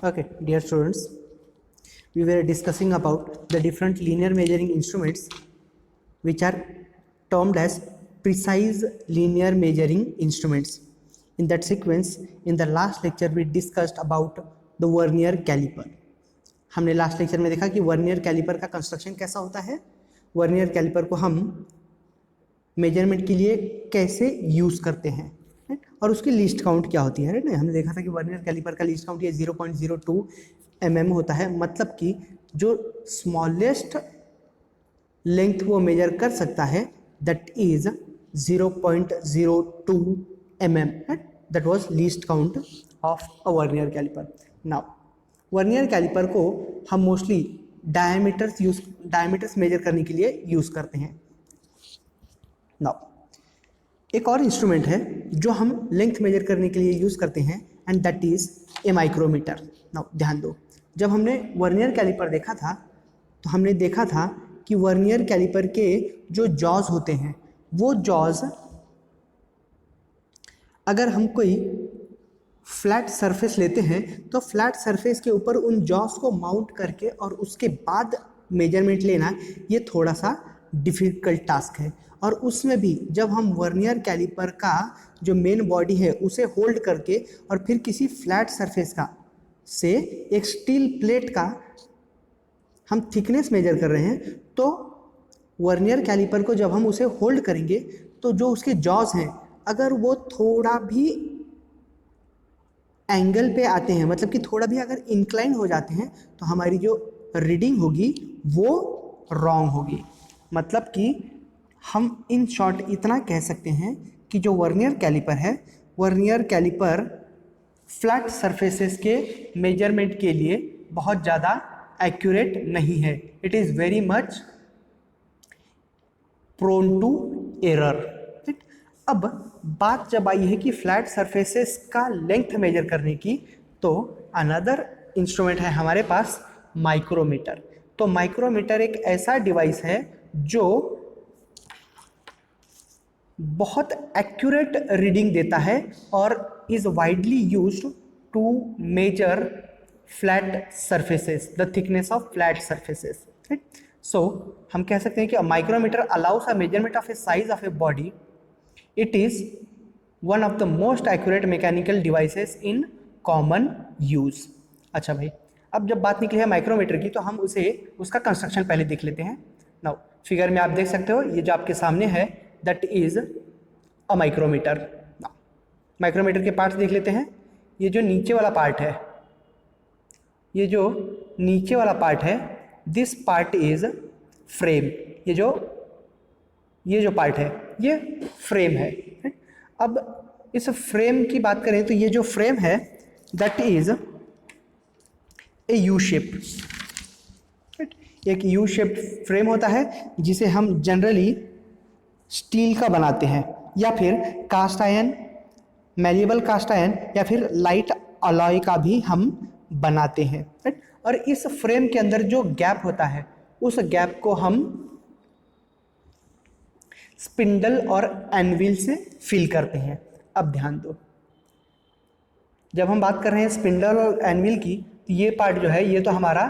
Okay, dear students, we were discussing about the different linear measuring instruments which are termed as precise linear measuring instruments. In that sequence, in the last lecture we discussed about the vernier caliper. हमने last lecture में देखा कि vernier caliper का construction कैसा होता है, vernier caliper को हम मेजरमेंट के लिए कैसे यूज़ करते हैं, और उसकी लीस्ट काउंट क्या होती है, राइट. हमने देखा था कि वर्नियर कैलिपर का लीस्ट काउंट ये 0.02 mm होता है, मतलब कि जो स्मॉलेस्ट लेंथ वो मेजर कर सकता है that is 0.02 mm, that was least count of a vernier caliper. Now vernier caliper को हम मोस्टली डायमीटर्स मेजर करने के लिए यूज़ करते हैं. नाउ एक और इंस्ट्रूमेंट है जो हम लेंथ मेजर करने के लिए यूज़ करते हैं and that is a micrometer. Now ध्यान दो, जब हमने वर्नियर कैलिपर देखा था तो हमने देखा था कि वर्नियर कैलिपर के जो जॉज होते हैं वो जॉज अगर हम कोई फ्लैट सरफेस लेते हैं तो फ्लैट सरफेस के ऊपर उन जॉज को माउंट करके और उसके बाद मेजरमेंट लेना ये थोड़ा सा डिफ़िकल्ट टास्क है. और उसमें भी जब हम वर्नियर कैलिपर का जो मेन बॉडी है उसे होल्ड करके और फिर किसी फ्लैट सरफेस का से एक स्टील प्लेट का हम थिकनेस मेजर कर रहे हैं, तो वर्नियर कैलिपर को जब हम उसे होल्ड करेंगे तो जो उसके जॉज हैं अगर वो थोड़ा भी एंगल पे आते हैं, मतलब कि थोड़ा भी अगर इंक्लाइन हो जाते हैं, तो हमारी जो रीडिंग होगी वो रॉन्ग होगी. मतलब कि हम इन शॉर्ट इतना कह सकते हैं कि जो वर्नियर कैलिपर है, वर्नियर कैलिपर फ्लैट सरफेसेस के मेजरमेंट के लिए बहुत ज़्यादा एक्यूरेट नहीं है. It is very much prone to error. अब बात जब आई है कि फ्लैट सरफेसेस का लेंथ मेजर करने की, तो अनदर इंस्ट्रूमेंट है हमारे पास माइक्रोमीटर. तो माइक्रोमीटर एक ऐसा डिवाइस है जो बहुत एक्यूरेट रीडिंग देता है और is widely used to measure flat surfaces, the thickness of flat surfaces. So हम कह सकते हैं कि micrometre allows a measurement of a size of a body. It is one of the most accurate mechanical devices in common use. अच्छा भाई, अब जब बात निकली है माइक्रोमीटर की तो हम उसका कंस्ट्रक्शन पहले देख लेते हैं. नाउ फिगर में आप देख सकते हो, ये जो आपके सामने है that is a micrometer. Micrometer के पार्ट्स देख लेते हैं. ये जो नीचे वाला पार्ट है, ये जो नीचे वाला पार्ट है, दिस पार्ट इज फ्रेम. ये जो पार्ट है ये फ्रेम है. अब इस फ्रेम की बात करें तो ये जो फ्रेम है that is a U shape. एक यू शेप फ्रेम होता है जिसे हम जनरली स्टील का बनाते हैं या फिर cast iron, malleable cast iron या फिर लाइट अलॉय का भी हम बनाते हैं. और इस फ्रेम के अंदर जो गैप होता है उस गैप को हम स्पिंडल और एनविल से फिल करते हैं. अब ध्यान दो, जब हम बात कर रहे हैं स्पिंडल और एनविल की, तो ये पार्ट जो है ये तो हमारा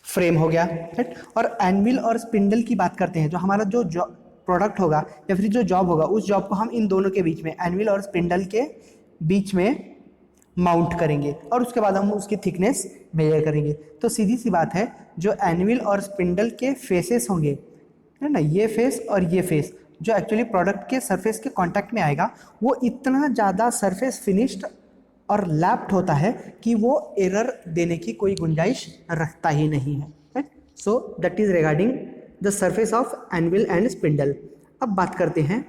फ्रेम हो गया, राइट. और एनविल और स्पिंडल की बात करते हैं, जो हमारा जो प्रोडक्ट होगा या फिर जो जॉब होगा उस जॉब को हम इन दोनों के बीच में, एनविल और स्पिंडल के बीच में माउंट करेंगे और उसके बाद हम उसकी थिकनेस मेजर करेंगे. तो सीधी सी बात है, जो एनविल और स्पिंडल के फेसेस होंगे, है ना, ये फेस और ये फेस जो एक्चुअली प्रोडक्ट के सरफेस के कांटेक्ट में आएगा, वो इतना ज़्यादा सरफेस फिनिश्ड और लैप्ड होता है कि वो एरर देने की कोई गुंजाइश रखता ही नहीं है, right. So that is regarding the surface of anvil and spindle. अब बात करते हैं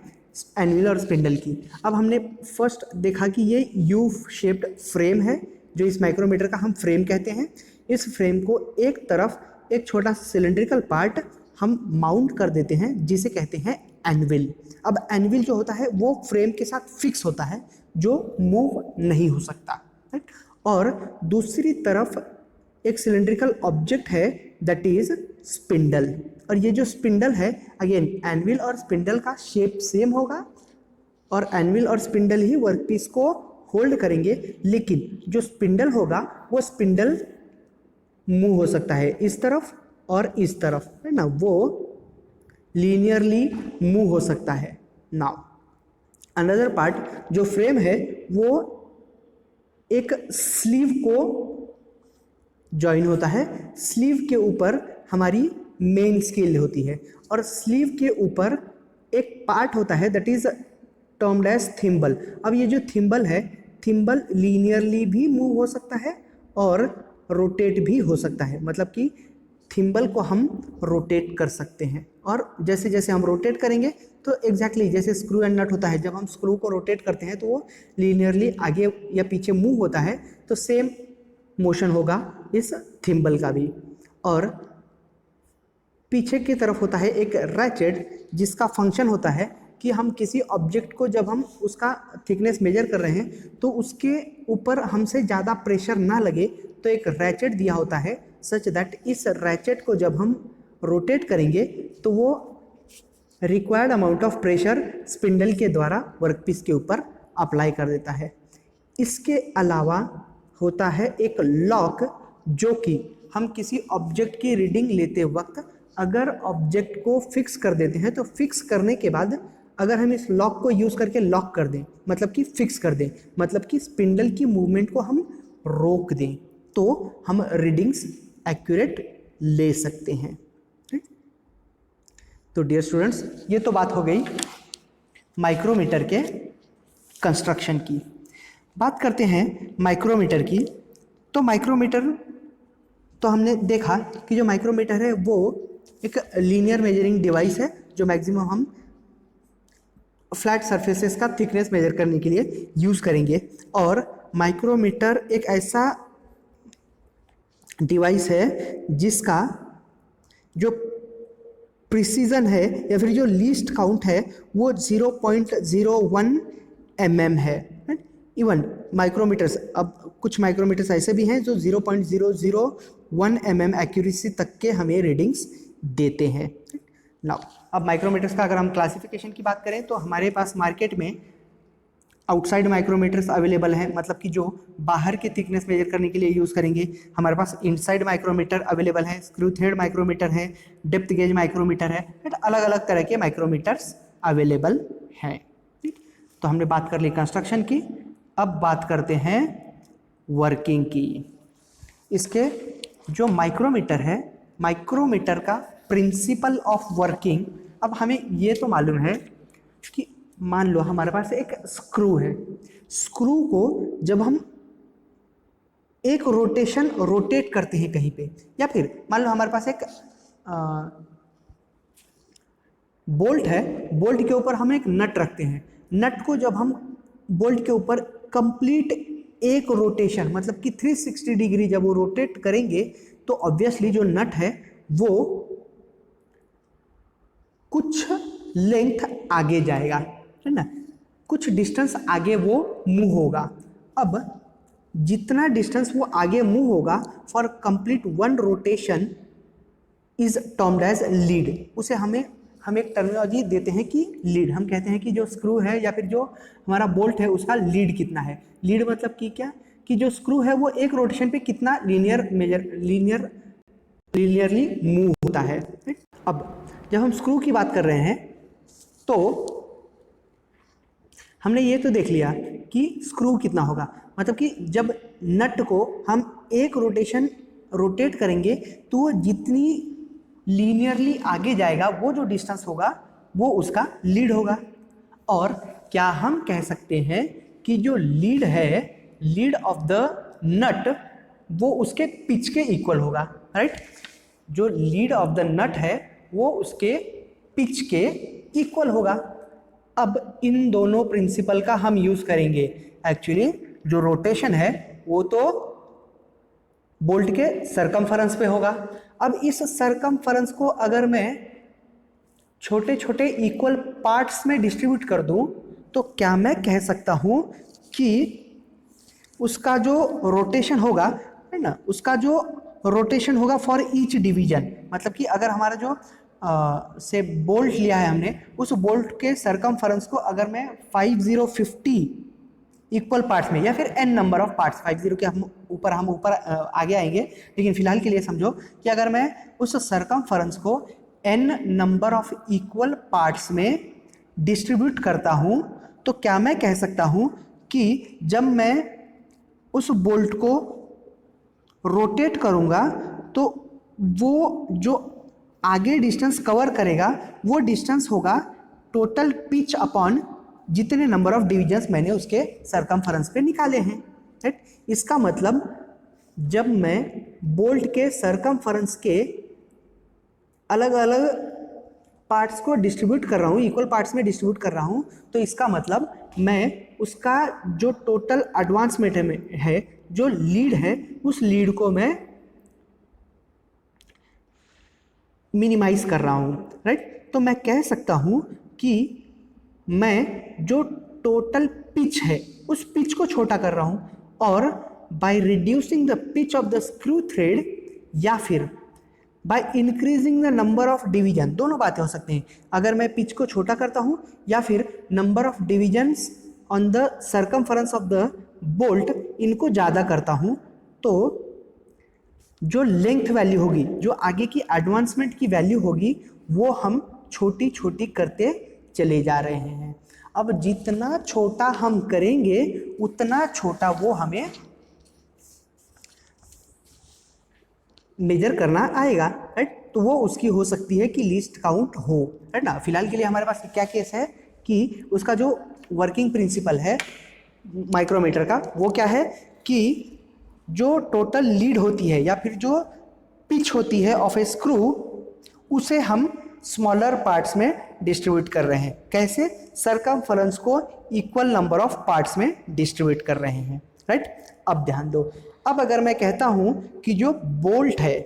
एनविल और स्पिंडल की. अब हमने फर्स्ट देखा कि ये यू शेप्ड फ्रेम है जो इस माइक्रोमीटर का हम फ्रेम कहते हैं. इस फ्रेम को एक तरफ एक छोटा सा सिलेंड्रिकल पार्ट हम माउंट कर देते हैं जिसे कहते हैं एनविल. अब एनविल जो होता है वो फ्रेम के साथ फिक्स होता है, जो मूव नहीं हो सकता, राइट. और दूसरी तरफ एक सिलेंड्रिकल ऑब्जेक्ट है दैट इज स्पिंडल. और ये जो स्पिंडल है, अगेन एनविल और स्पिंडल का शेप सेम होगा और एनविल और स्पिंडल ही वर्कपीस को होल्ड करेंगे, लेकिन जो स्पिंडल होगा वो स्पिंडल मूव हो सकता है इस तरफ और इस तरफ, है ना, वो लीनियरली मूव हो सकता है। नाउ अनदर पार्ट जो फ्रेम है वो एक स्लीव को जॉइन होता है, स्लीव के ऊपर हमारी मेन स्केल होती है और स्लीव के ऊपर एक पार्ट होता है that is termed as thimble. अब ये जो थिम्बल है, थिम्बल लीनियरली भी मूव हो सकता है और रोटेट भी हो सकता है, मतलब कि थिम्बल को हम रोटेट कर सकते हैं। और जैसे जैसे हम रोटेट करेंगे तो एग्जैक्टली जैसे स्क्रू एंड नट होता है, जब हम स्क्रू को रोटेट करते हैं तो वो लीनियरली आगे या पीछे मूव होता है, तो सेम मोशन होगा इस थिम्बल का भी। और पीछे की तरफ होता है एक रैचेट, जिसका फंक्शन होता है कि हम किसी ऑब्जेक्ट को जब हम उसका थिकनेस मेजर कर रहे हैं तो उसके ऊपर हमसे ज़्यादा प्रेशर ना लगे, तो एक रैचेट दिया होता है सच दैट इस रैचेट को जब हम रोटेट करेंगे तो वो required amount of pressure spindle के द्वारा वर्कपीस के ऊपर अप्लाई कर देता है। इसके अलावा होता है एक लॉक, जो कि हम किसी ऑब्जेक्ट की रीडिंग लेते वक्त अगर ऑब्जेक्ट को फिक्स कर देते हैं तो फिक्स करने के बाद अगर हम इस लॉक को यूज़ करके लॉक कर दें, मतलब कि फिक्स कर दें, मतलब कि स्पिंडल की मूवमेंट को हम रोक दें, तो हम रीडिंग्स एक्यूरेट ले सकते हैं। तो डियर स्टूडेंट्स, ये तो बात हो गई माइक्रोमीटर के कंस्ट्रक्शन की। बात करते हैं माइक्रोमीटर की। तो माइक्रोमीटर तो हमने देखा कि जो माइक्रोमीटर है वो एक लीनियर मेजरिंग डिवाइस है जो मैक्सिमम हम फ्लैट सरफेसेस का थिकनेस मेजर करने के लिए यूज़ करेंगे। और माइक्रोमीटर एक ऐसा डिवाइस है जिसका जो प्रिसीजन है या फिर जो लीस्ट काउंट है वो 0.01 mm है। इवन माइक्रोमीटर्स, अब कुछ माइक्रोमीटर्स ऐसे भी हैं जो 0.001 mm एक्यूरेसी तक के हमें रीडिंग्स देते हैं। नाउ अब माइक्रोमीटर्स का अगर हम क्लासिफिकेशन की बात करें तो हमारे पास मार्केट में आउटसाइड माइक्रोमीटर्स अवेलेबल हैं, मतलब कि जो बाहर की थिकनेस मेजर करने के लिए यूज़ करेंगे। हमारे पास इनसाइड माइक्रोमीटर अवेलेबल है, स्क्रू थ्रेड माइक्रोमीटर है, डेप्थ गेज माइक्रोमीटर है, अलग अलग तरह के माइक्रोमीटर्स अवेलेबल हैं। ठीक, तो हमने बात कर ली कंस्ट्रक्शन की, अब बात करते हैं वर्किंग की। इसके जो माइक्रोमीटर है, माइक्रोमीटर का प्रिंसिपल ऑफ वर्किंग, अब हमें ये तो मालूम है कि मान लो हमारे पास एक स्क्रू है, स्क्रू को जब हम एक रोटेशन रोटेट करते हैं कहीं पे, या फिर मान लो हमारे पास एक बोल्ट है, बोल्ट के ऊपर हम एक नट रखते हैं, नट को जब हम बोल्ट के ऊपर कंप्लीट एक रोटेशन मतलब कि 360 डिग्री जब वो रोटेट करेंगे तो ऑब्वियसली जो नट है वो कुछ लेंथ आगे जाएगा, है ना, कुछ डिस्टेंस आगे वो मूव होगा। अब जितना डिस्टेंस वो आगे मूव होगा for complete one rotation is termed as lead. उसे हम एक टर्मिनोलॉजी देते हैं कि लीड। हम कहते हैं कि जो स्क्रू है या फिर जो हमारा बोल्ट है उसका लीड कितना है। लीड मतलब कि क्या, कि जो स्क्रू है वो एक रोटेशन पे कितना लीनियरली मूव होता है। अब जब हम स्क्रू की बात कर रहे हैं तो हमने ये तो देख लिया कि स्क्रू कितना होगा, मतलब कि जब नट को हम एक रोटेशन रोटेट करेंगे तो वो जितनी लीनियरली आगे जाएगा वो जो डिस्टेंस होगा वो उसका लीड होगा। और क्या हम कह सकते हैं कि जो लीड है, लीड ऑफ द नट, वो उसके पिच के इक्वल होगा, राइट। जो लीड ऑफ द नट है वो उसके पिच के इक्वल होगा। अब इन दोनों प्रिंसिपल का हम यूज करेंगे। एक्चुअली जो रोटेशन है वो तो बोल्ट के सरकमफरेंस पे होगा। अब इस सरकमफरेंस को अगर मैं छोटे छोटे इक्वल पार्ट्स में डिस्ट्रीब्यूट कर दूं तो क्या मैं कह सकता हूं कि उसका जो रोटेशन होगा, है ना, उसका जो रोटेशन होगा फॉर ईच डिवीजन, मतलब कि अगर हमारा जो से बोल्ट लिया है हमने, उस बोल्ट के सरकमफरेंस को अगर मैं 5050 इक्वल पार्ट्स में, या फिर n नंबर ऑफ पार्ट्स, 50 के हम ऊपर आगे आएंगे, लेकिन फिलहाल के लिए समझो कि अगर मैं उस सरकमफेरेंस को n number of equal parts में डिस्ट्रीब्यूट करता हूं, तो क्या मैं कह सकता हूं कि जब मैं उस बोल्ट को रोटेट करूंगा तो वो जो आगे डिस्टेंस कवर करेगा वो डिस्टेंस होगा टोटल पिच अपॉन जितने नंबर ऑफ डिविजन्स मैंने उसके सरकमफेरेंस पे निकाले हैं, राइट। इसका मतलब जब मैं बोल्ट के सरकमफेरेंस के अलग अलग पार्ट्स को डिस्ट्रीब्यूट कर रहा हूँ, इक्वल पार्ट्स में डिस्ट्रीब्यूट कर रहा हूँ, तो इसका मतलब मैं उसका जो टोटल एडवांसमेंट है, जो लीड है, उस लीड को मैं मिनिमाइज कर रहा हूँ, राइट। तो मैं कह सकता हूँ कि मैं जो टोटल पिच है उस पिच को छोटा कर रहा हूँ, और by reducing the pitch of the screw thread या फिर by increasing the number of division, दोनों बातें हो सकती हैं। अगर मैं पिच को छोटा करता हूँ या फिर number of divisions on the circumference of the bolt इनको ज़्यादा करता हूँ, तो जो लेंथ वैल्यू होगी, जो आगे की एडवांसमेंट की वैल्यू होगी, वो हम छोटी छोटी करते चले जा रहे हैं। अब जितना छोटा हम करेंगे उतना छोटा वो हमें मेजर करना आएगा, राइट। तो वो उसकी हो सकती है कि लीस्ट काउंट हो, राइट ना। फिलहाल के लिए हमारे पास क्या केस है कि उसका जो वर्किंग प्रिंसिपल है माइक्रोमीटर का, वो क्या है कि जो टोटल लीड होती है या फिर जो पिच होती है ऑफ ए स्क्रू, उसे हम स्मॉलर पार्ट्स में डिस्ट्रीब्यूट कर रहे हैं। कैसे? सरकमफेरेंस को इक्वल नंबर ऑफ पार्ट्स में डिस्ट्रीब्यूट कर रहे हैं, राइट। अब ध्यान दो, अब अगर मैं कहता हूं कि जो बोल्ट है,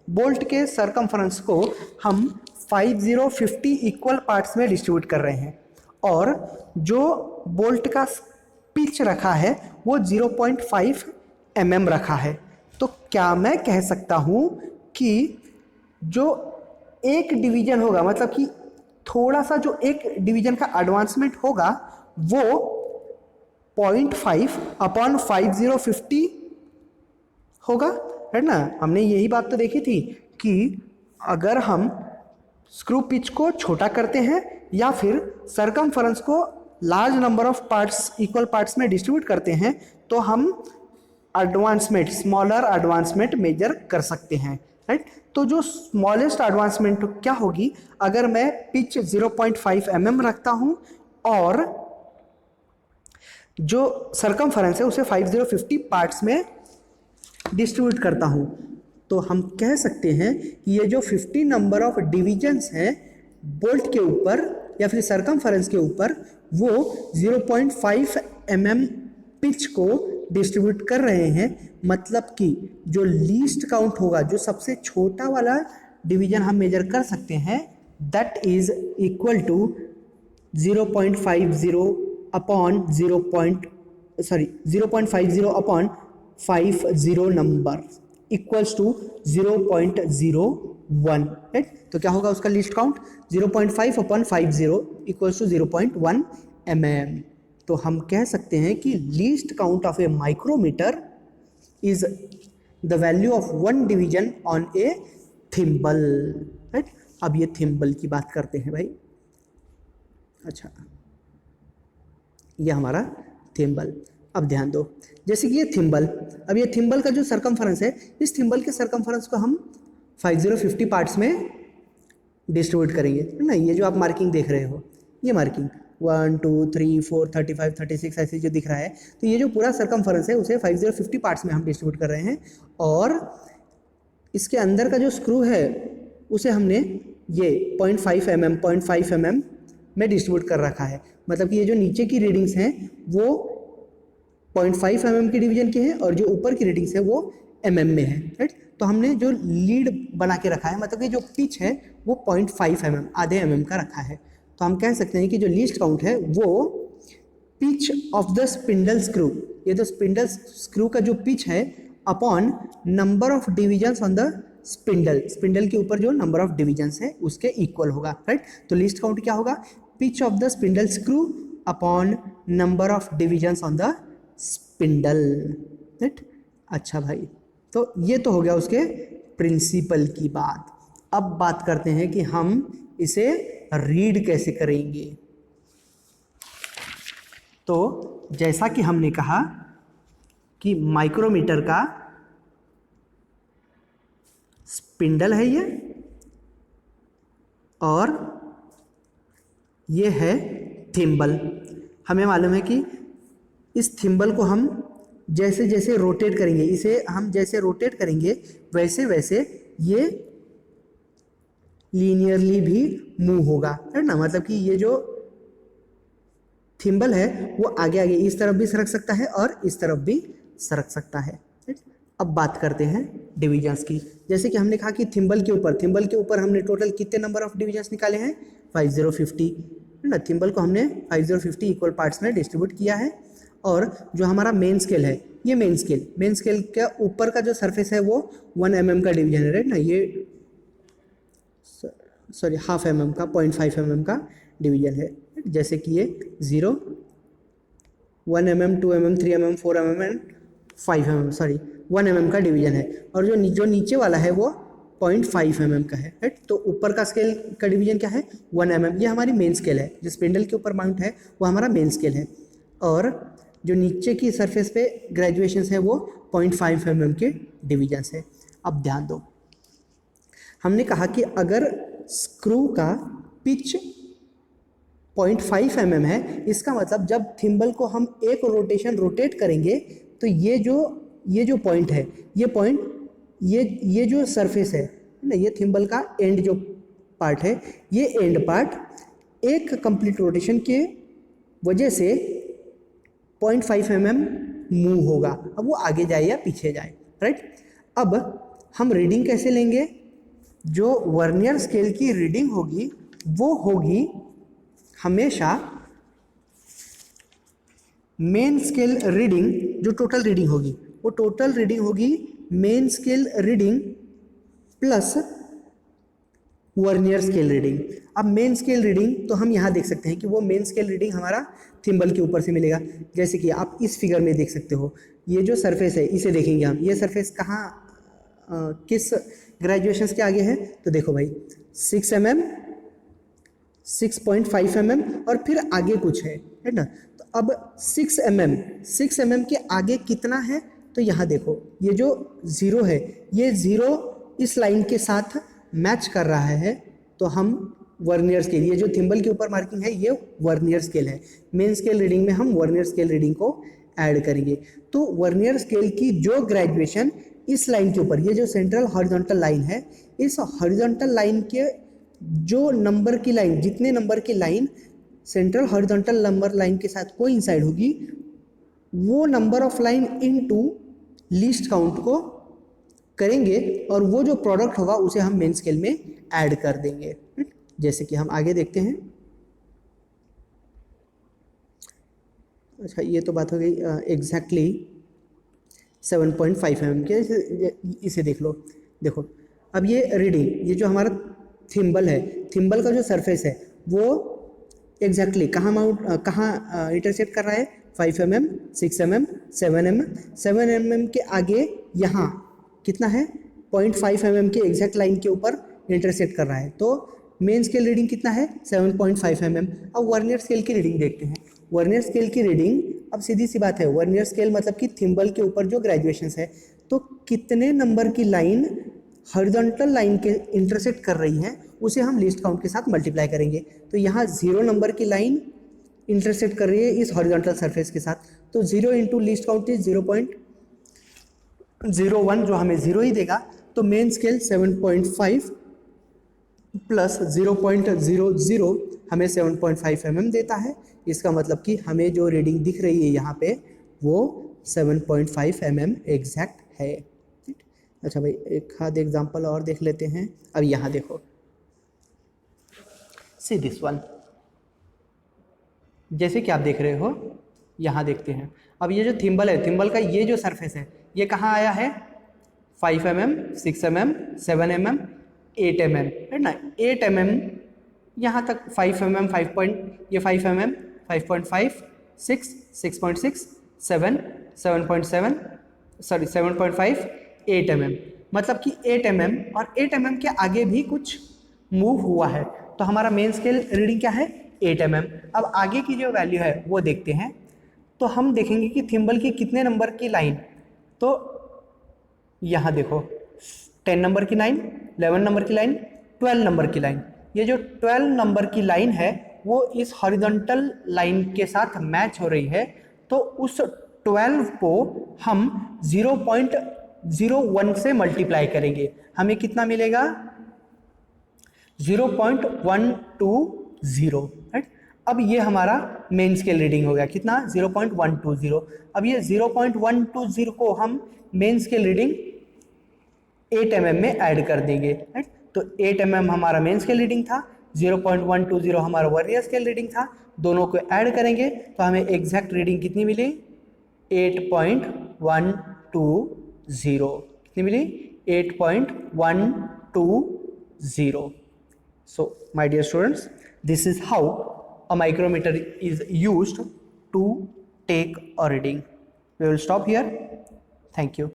बोल्ट के सरकमफेरेंस को हम 50 इक्वल पार्ट्स में डिस्ट्रीब्यूट कर रहे हैं, और जो बोल्ट का पिच रखा है वो 0.5 mm रखा है, तो क्या मैं कह सकता हूं कि जो एक डिवीजन होगा, मतलब कि थोड़ा सा जो एक डिवीजन का एडवांसमेंट होगा, वो 0.5 अपॉन 50 होगा, है ना। हमने यही बात तो देखी थी कि अगर हम स्क्रू पिच को छोटा करते हैं या फिर सरकमफेरेंस को large number of parts, equal parts में डिस्ट्रीब्यूट करते हैं, तो हम एडवांसमेंट, स्मॉलर एडवांसमेंट मेजर कर सकते हैं, राइट। तो जो स्मॉलेस्ट एडवांसमेंट क्या होगी, अगर मैं पिच 0.5 mm रखता हूं और जो सरकमफेरेंस है उसे 50 पार्ट्स में डिस्ट्रीब्यूट करता हूं, तो हम कह सकते हैं कि ये जो 50 नंबर ऑफ डिविजन्स हैं बोल्ट के ऊपर या फिर सरकमफेरेंस के ऊपर, वो 0.5 mm पिच को डिस्ट्रीब्यूट कर रहे हैं। मतलब कि जो लीस्ट काउंट होगा, जो सबसे छोटा वाला डिवीजन हम मेजर कर सकते हैं, that is equal to 0.50 upon 0.50 upon 50 number equals to 0.01, right. तो क्या होगा उसका least count? 0.5 upon 50 equals to 0.1 mm। तो हम कह सकते हैं कि least count of a micrometer is the value of 1 division on a thimble, right. अब ये थिम्बल की बात करते हैं भाई। अच्छा, ये हमारा थिम्बल। अब ध्यान दो, जैसे कि ये थिम्बल, अब ये थिम्बल का जो सरकमफेरेंस है, इस थिम्बल के सरकमफेरेंस को हम 50 पार्ट्स में डिस्ट्रीब्यूट करेंगे, है ना। ये जो आप मार्किंग देख रहे हो, ये मार्किंग 1 2 3 4 35 36 ऐसे जो दिख रहा है, तो ये जो पूरा सरकमफेरेंस है उसे 50 पार्ट्स में हम डिस्ट्रीब्यूट कर रहे हैं, और इसके अंदर का जो स्क्रू है उसे हमने ये 0.5 mm में डिस्ट्रीब्यूट कर रखा है। मतलब कि ये जो नीचे की रीडिंग्स हैं वो 0.5 mm की डिवीजन की है, और जो ऊपर की रीडिंग्स है वो mm में है, राइट। तो हमने जो लीड बना के रखा है, मतलब कि जो पिच है वो 0.5 mm, आधे mm का रखा है। तो हम कह सकते हैं कि जो लीस्ट काउंट है वो pitch of the spindle screw, ये जो स्पिंडल स्क्रू का जो पिच है upon number of divisions on the spindle, spindle के ऊपर जो नंबर ऑफ डिविजन्स है उसके इक्वल होगा, राइट। तो लीस्ट काउंट क्या होगा? Pitch of the spindle screw upon number of divisions on the spindle. Right. अच्छा भाई, तो ये तो हो गया उसके प्रिंसिपल की बात। अब बात करते हैं कि हम इसे रीड कैसे करेंगे। तो जैसा कि हमने कहा कि माइक्रोमीटर का स्पिंडल है ये, और ये है थिम्बल। हमें मालूम है कि इस थिम्बल को हम जैसे जैसे रोटेट करेंगे, इसे हम जैसे रोटेट करेंगे वैसे वैसे ये लीनियरली भी मूव होगा, है ना। मतलब कि ये जो थिम्बल है वो आगे आगे इस तरफ भी सरक सकता है और इस तरफ भी सरक सकता है। अब बात करते हैं डिविजन्स की। जैसे कि हमने कहा कि थिम्बल के ऊपर हमने टोटल कितने नंबर ऑफ डिविजन्स निकाले हैं, 5050, है ना। थिम्बल को हमने 5050 इक्वल पार्ट्स में डिस्ट्रीब्यूट किया है। और जो हमारा मेन स्केल है, ये मेन स्केल के ऊपर का जो सरफेस है वो 1 mm का डिवीजन है, राइट ना। ये सॉरी हाफ mm का 0.5 mm का डिवीजन है। जैसे कि ये 0, 1 mm, 2 mm, 3 mm, 4 mm and 5 mm, sorry 1 mm का डिवीजन है। और जो नीचे वाला है वो 0.5 mm का है, राइट। तो ऊपर का स्केल का डिवीजन क्या है, 1 mm। ये हमारी मेन स्केल है, जो स्पिंडल के ऊपर माउंट है वो हमारा मेन स्केल है। और जो नीचे की सरफेस पे ग्रेजुएशंस है वो 0.5 mm के डिवीजन्स है। अब ध्यान दो, हमने कहा कि अगर स्क्रू का पिच 0.5 mm है, इसका मतलब जब थिम्बल को हम एक रोटेशन रोटेट करेंगे तो ये जो पॉइंट है, ये जो सरफेस है ना, ये थिम्बल का एंड जो पार्ट है, ये एंड पार्ट एक कंप्लीट रोटेशन के वजह से 0.5 mm मूव होगा। अब वो आगे जाए या पीछे जाए, राइट। अब हम रीडिंग कैसे लेंगे, जो वर्नियर स्केल की रीडिंग होगी वो होगी हमेशा मेन स्केल रीडिंग। जो टोटल रीडिंग होगी वो टोटल रीडिंग होगी main scale reading plus vernier scale reading. अब मेन स्केल रीडिंग तो हम यहाँ देख सकते हैं कि वो मेन स्केल रीडिंग हमारा थिम्बल के ऊपर से मिलेगा। जैसे कि आप इस फिगर में देख सकते हो, ये जो सरफेस है इसे देखेंगे हम, ये सरफेस कहाँ किस ग्रेजुएशंस के आगे है, तो देखो भाई 6 mm, 6.5 mm और फिर आगे कुछ है ना। तो अब 6 mm के आगे कितना है, तो यहाँ देखो ये जो 0 है, ये 0 इस लाइन के साथ मैच कर रहा है। तो हम वर्नियर स्केल, ये जो थिम्बल के ऊपर मार्किंग है ये वर्नियर स्केल है। मेन स्केल रीडिंग में हम वर्नियर स्केल रीडिंग को ऐड करेंगे। तो वर्नियर स्केल की जो ग्रेजुएशन इस लाइन के ऊपर, ये जो सेंट्रल हॉरिजॉन्टल लाइन है, इस हॉरिजॉन्टल लाइन के जो नंबर की लाइन, जितने नंबर की line central horizontal number line के साथ कोइंसाइड होगी, वो number of line into least count को करेंगे और वो जो प्रोडक्ट होगा उसे हम मेन स्केल में ऐड कर देंगे। जैसे कि हम आगे देखते हैं। अच्छा, ये तो बात हो गई एग्जैक्टली 7.5 mm के। इसे देख लो, देखो अब ये रीडिंग, ये जो हमारा थिम्बल है, थिम्बल का जो सरफेस है वो एग्जैक्टली कहाँ इंटरसेक्ट कर रहा है, 5 mm, 6 mm, 7 mm। 7 mm के आगे यहाँ कितना है, 0.5 mm के एग्जैक्ट लाइन के ऊपर इंटरसेक्ट कर रहा है। तो मेन स्केल रीडिंग कितना है, 7.5 mm। अब वर्नियर स्केल की रीडिंग देखते हैं। वर्नियर स्केल की रीडिंग, अब सीधी सी बात है, वर्नियर स्केल मतलब कि थिम्बल के ऊपर जो ग्रेजुएशंस है, तो कितने नंबर की लाइन हॉरिजॉन्टल लाइन के इंटरसेक्ट कर रही है उसे हम लीस्ट काउंट के साथ मल्टीप्लाई करेंगे। तो यहाँ 0 नंबर की लाइन इंटरसेक्ट कर रही है इस हॉरिजॉन्टल सरफेस के साथ, तो 0 इंटू लीस्ट काउंट इज 0.01, जो हमें 0 ही देगा। तो मेन स्केल 7.5 प्लस 0.00 हमें 7.5 mm देता है। इसका मतलब कि हमें जो रीडिंग दिख रही है यहाँ पे वो 7.5 mm एग्जैक्ट है। अच्छा भाई, एक आध एग्जांपल और देख लेते हैं। अब यहाँ देखो, सी दिस वन, जैसे कि आप देख रहे हो, यहाँ देखते हैं। अब ये जो थिम्बल है, थिम्बल का ये जो सरफेस है ये कहाँ आया है, 5 mm, 6 mm, 7 mm, 8 mm, है ना। 8 mm यहाँ तक, 5 mm, ये 5 mm, 5.5, 6, 6.6, 7.5 8 mm, मतलब कि 8 mm और 8 mm के आगे भी कुछ मूव हुआ है, तो हमारा मेन स्केल रीडिंग क्या है 8 mm। अब आगे की जो वैल्यू है वो देखते हैं, तो हम देखेंगे कि थिम्बल की कितने नंबर की लाइन, तो यहाँ देखो 10 नंबर की लाइन, 11 नंबर की लाइन, 12 नंबर की लाइन। ये जो 12 नंबर की लाइन है वो इस हॉरिजॉन्टल लाइन के साथ मैच हो रही है, तो उस 12 को हम 0.01 से मल्टीप्लाई करेंगे, हमें कितना मिलेगा 0.120, राइट। अब ये हमारा मेन स्केल रीडिंग हो गया, कितना 0.120। अब ये 0.120 को हम मेन स्केल रीडिंग 8 mm में ऐड कर देंगे, राइट। तो 8 mm हमारा मेन स्केल रीडिंग था, 0.120 हमारा वर्नियर स्केल रीडिंग था, दोनों को ऐड करेंगे तो हमें एग्जैक्ट रीडिंग कितनी मिली 8.120, कितनी मिली 8.120। So my dear students, this is how a micrometer is used to take a reading. We will stop here. Thank you.